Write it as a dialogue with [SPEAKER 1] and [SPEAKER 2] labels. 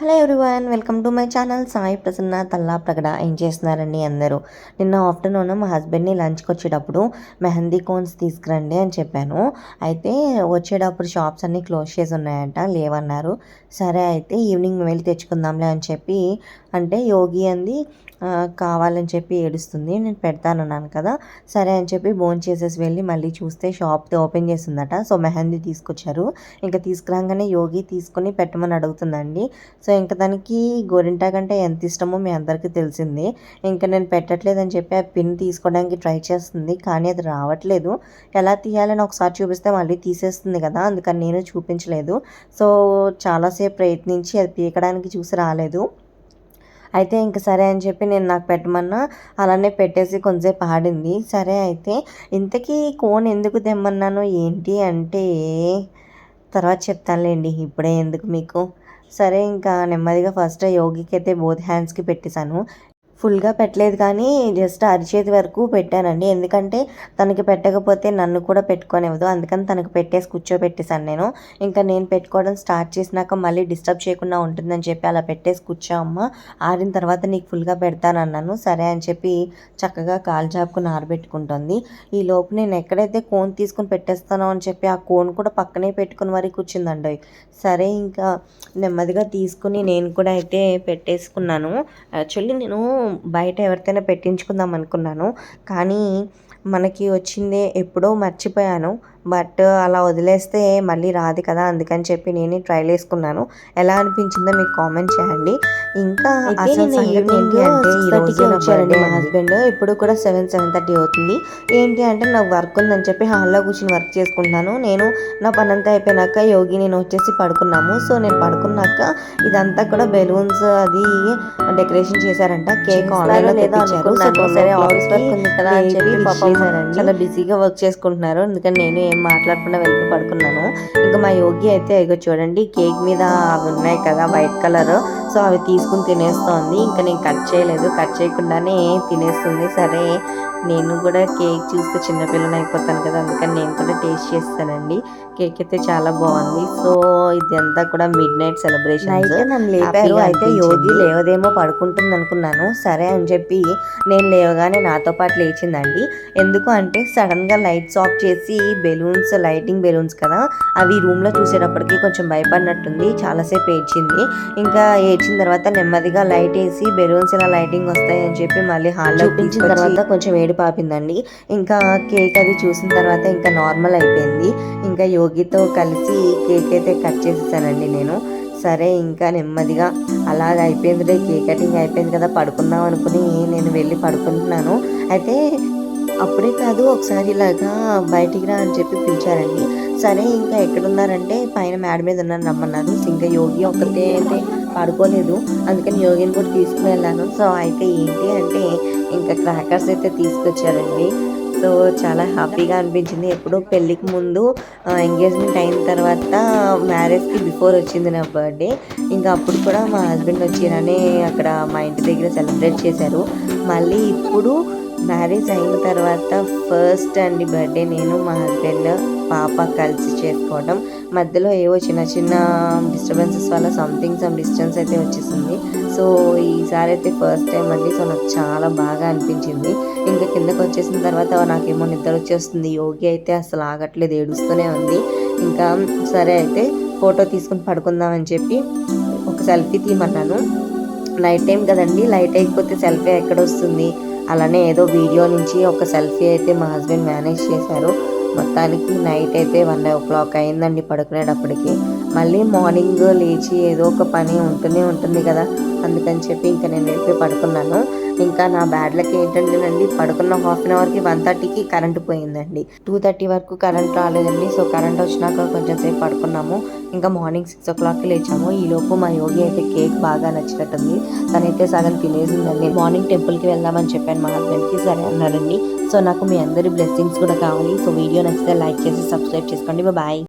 [SPEAKER 1] Hello everyone, welcome to my channel Sai Prasanna Talla Pragada. ఏం చేస్తున్నారండి అందరూ? నిన్న ఆఫ్టర్నూన్ మా హస్బెండ్ని లంచ్కి వచ్చేటప్పుడు మెహందీ కోన్స్ తీసుకురండి అని చెప్పాను. అయితే వచ్చేటప్పుడు షాప్స్ అన్నీ క్లోజ్ చేసి ఉన్నాయంట, లేవన్నారు. సరే అయితే ఈవినింగ్ వెళ్ళి తెచ్చుకుందాంలే అని చెప్పి అంటే యోగి అంది కావాలని చెప్పి ఏడుస్తుంది. నేను పెడతానన్నాను కదా, సరే అని చెప్పి చేసేసి వెళ్ళి మళ్ళీ చూస్తే షాప్ ఓపెన్ చేస్తుందట. సో మెహందీ తీసుకొచ్చారు. ఇంకా తీసుకురాగానే యోగి తీసుకుని పెట్టమని అడుగుతుందండి. సో ఇంకా దానికి గోరింటాకు అంటే ఎంత ఇష్టమో మీ అందరికీ తెలిసింది. ఇంకా నేను పెట్టట్లేదని చెప్పి ఆ పిన్ తీసుకోవడానికి ట్రై చేస్తుంది, కానీ అది రావట్లేదు. ఎలా తీయాలని ఒకసారి చూపిస్తే మళ్ళీ తీసేస్తుంది కదా, అందుకని నేను చూపించలేదు. సో చాలాసేపు ప్రయత్నించి అది పీకడానికి చూసి రాలేదు. అయితే ఇంక సరే అని చెప్పి నేను నాకు పెట్టమన్నా అలానే పెట్టేసి కొంచెంసేపు ఆడింది. సరే అయితే ఇంతకీ కోన్ ఎందుకు తెమ్మన్నాను ఏంటి అంటే తర్వాత చెప్తానులేండి, ఇప్పుడే ఎందుకు మీకు. సరే ఇంకా నెమ్మదిగా ఫస్ట్ యోగికి అయితే బోత్ హ్యాండ్స్కి పెట్టేశాను. ఫుల్గా పెట్టలేదు, కానీ జస్ట్ అరిచేతి వరకు పెట్టానండి. ఎందుకంటే తనకి పెట్టకపోతే నన్ను కూడా పెట్టుకోనివ్వదు, అందుకని తనకు పెట్టేసి కూర్చోబెట్టేశాను నేను. ఇంకా నేను పెట్టుకోవడం స్టార్ట్ చేసినాక మళ్ళీ డిస్టర్బ్ చేయకుండా ఉంటుందని చెప్పి అలా పెట్టేసి కూర్చో అమ్మ, ఆరిన తర్వాత నీకు ఫుల్గా పెడతానన్నాను. సరే అని చెప్పి చక్కగా కాలు చాపుకుని ఆరబెట్టుకుంటుంది. ఈ లోపు నేను ఎక్కడైతే కోన్ తీసుకుని పెట్టేస్తానో అని చెప్పి ఆ కోన్ కూడా పక్కనే పెట్టుకుని మరీ కూర్చుందండి. సరే ఇంకా నెమ్మదిగా తీసుకుని నేను కూడా అయితే పెట్టేసుకున్నాను. యాక్చువల్లీ నేను బయట ఎవరితోనే పెట్టించుకుందాం అనుకున్నాను, కానీ మనకి వచ్చిందే ఎప్పుడో మర్చిపోయాను. బట్ అలా వదిలేస్తే మళ్ళీ రాదు కదా, అందుకని చెప్పి నేను ట్రైల్ వేసుకున్నాను. ఎలా అనిపించిందో మీకు కామెంట్ చేయండి. ఇంకా అసలు సంగతి ఏంటి అంటే ఈరోజు వచ్చారండి మా హస్బెండ్. ఇప్పుడు కూడా 7:30 అవుతుంది. ఏంటి అంటే నాకు వర్క్ ఉందని చెప్పి హాల్లో కూర్చొని వర్క్ చేసుకుంటున్నాను. నేను నా పని అంతా అయిపోయినాక యోగి నేను వచ్చేసి పడుకున్నాము. సో నేను పడుకున్నాక ఇదంతా కూడా బెలూన్స్ అది డెకరేషన్ చేశారంట. కేక్ ఆన్లైన్లో తెప్పించారు. సరే ఆఫీస్ వర్క్ ఉంది కదా అని చెప్పి పాపం చాలా బిజీగా వర్క్ చేసుకుంటున్నారు, అందుకని నేను ఏం మాట్లాడకుండా వెళ్ళి పడుకున్నాను. ఇంకా మా యోగి అయితే ఇగో చూడండి, కేక్ మీద అవి ఉన్నాయి కదా వైట్ కలర్, సో అవి తీసుకుని తినేస్తోంది. ఇంకా నేను కట్ చేయలేదు, కట్ చేయకుండానే తినేస్తుంది. సరే నేను కూడా కేక్ చూస్తే చిన్నపిల్లని అయిపోతాను కదా, అందుకని నేను కూడా టేస్ట్ చేస్తానండి. కేక్ అయితే చాలా బాగుంది. సో ఇదంతా కూడా మిడ్ నైట్ సెలబ్రేషన్. అయితే నన్ను లేపారు. అయితే యోగి లేవదేమో పడుకుంటుంది అనుకున్నాను. సరే అని చెప్పి నేను లేవగానే నాతో పాటు లేచిందండి. ఎందుకు అంటే సడన్గా లైట్స్ ఆఫ్ చేసి లైటింగ్ బెలూన్స్ కదా, అవి రూమ్లో చూసేటప్పటికి కొంచెం భయపడినట్టుంది. చాలాసేపు ఏడ్చింది. ఇంకా ఏడ్చిన తర్వాత నెమ్మదిగా లైట్ వేసి బెలూన్స్ ఇలా లైటింగ్ వస్తాయి అని చెప్పి మళ్ళీ హాల్లో చూపించిన తర్వాత కొంచెం ఏడు పాపిందండి. ఇంకా కేక్ అది చూసిన తర్వాత ఇంకా నార్మల్ అయిపోయింది. ఇంకా యోగితో కలిసి కేక్ అయితే కట్ చేసేసానండి నేను. సరే ఇంకా నెమ్మదిగా అలాగ అయిపోయింది, కేక్ కటింగ్ అయిపోయింది కదా, పడుకుందాం అనుకుని నేను వెళ్ళి పడుకుంటున్నాను. అయితే అప్పుడే కాదు, ఒకసారి ఇలాగా బయటికి రా అని చెప్పి పిలిచారండి. సరే ఇంకా ఎక్కడున్నారంటే పైన మేడ మీద ఉన్నాను రమ్మన్నారు. ఇంకా యోగి ఒక్కతే అయితే పడుకోలేదు, అందుకని యోగిని కూడా తీసుకుని వెళ్ళాను. సో అయితే ఏంటి అంటే ఇంకా క్రాకర్స్ అయితే తీసుకొచ్చారండి. సో చాలా హ్యాపీగా అనిపించింది. ఎప్పుడో పెళ్ళికి ముందు ఎంగేజ్మెంట్ అయిన తర్వాత మ్యారేజ్కి బిఫోర్ వచ్చింది నా బర్త్డే. ఇంకా అప్పుడు కూడా మా హస్బెండ్ వచ్చిరానే అక్కడ మా ఇంటి దగ్గర సెలబ్రేట్ చేశారు. మళ్ళీ ఇప్పుడు మ్యారేజ్ అయిన తర్వాత ఫస్ట్ అండి బర్త్డే నేను మా హస్బెండ్ పాప కలిసి చేసుకోవడం. మధ్యలో ఏవో చిన్న చిన్న డిస్టర్బెన్సెస్ వల్ల సమ్ డిస్టెన్స్ అయితే వచ్చేసింది. సో ఈసారి అయితే ఫస్ట్ టైం అండి. సో నాకు చాలా బాగా అనిపించింది. ఇంకా కిందకు వచ్చేసిన తర్వాత నాకేమో నిద్ర వచ్చేస్తుంది. యోగి అయితే అసలు ఆగట్లేదు, ఏడుస్తూనే ఉంది. ఇంకా సరే అయితే ఫోటో తీసుకుని పడుకుందామని చెప్పి ఒక సెల్ఫీ తీయమన్నాను. నైట్ టైం కదండి, లైట్ అయిపోతే సెల్ఫీ ఎక్కడొస్తుంది. అలానే ఏదో వీడియో నుంచి ఒక సెల్ఫీ అయితే మా హస్బెండ్ మేనేజ్ చేశారు. మొత్తానికి నైట్ అయితే 1 o'clock అయిందండి పడుకునేటప్పటికి. మళ్ళీ మార్నింగ్ లేచి ఏదో ఒక పని ఉంటుంది కదా, అందుకని చెప్పి ఇంకా నేను వెళ్ళి పడుకున్నాను. ఇంకా నా బ్యాడ్ లక్ ఏంటంటేనండి, పడుకున్న హాఫ్ అన్ అవర్కి 1:30కి కరెంట్ పోయిందండి. 2:30 వరకు కరెంట్ రాలేదండి. సో కరెంట్ వచ్చినాక కొంచెం సేపు పడుకున్నాము. ఇంకా మార్నింగ్ 6 o'clockకి లేచాము. ఈలోపు మా యోగి అయితే కేక్ బాగా నచ్చినట్టుంది, తనైతే సగం తినేసిందండి. మార్నింగ్ టెంపుల్కి వెళ్దామని చెప్పాను మా హస్బెండ్కి, సరే అన్నారండి. సో నాకు మీ అందరి బ్లెస్సింగ్స్ కూడా కావాలి. సో వీడియో నచ్చితే లైక్ చేసి సబ్స్క్రైబ్ చేసుకోండి. బాయ్.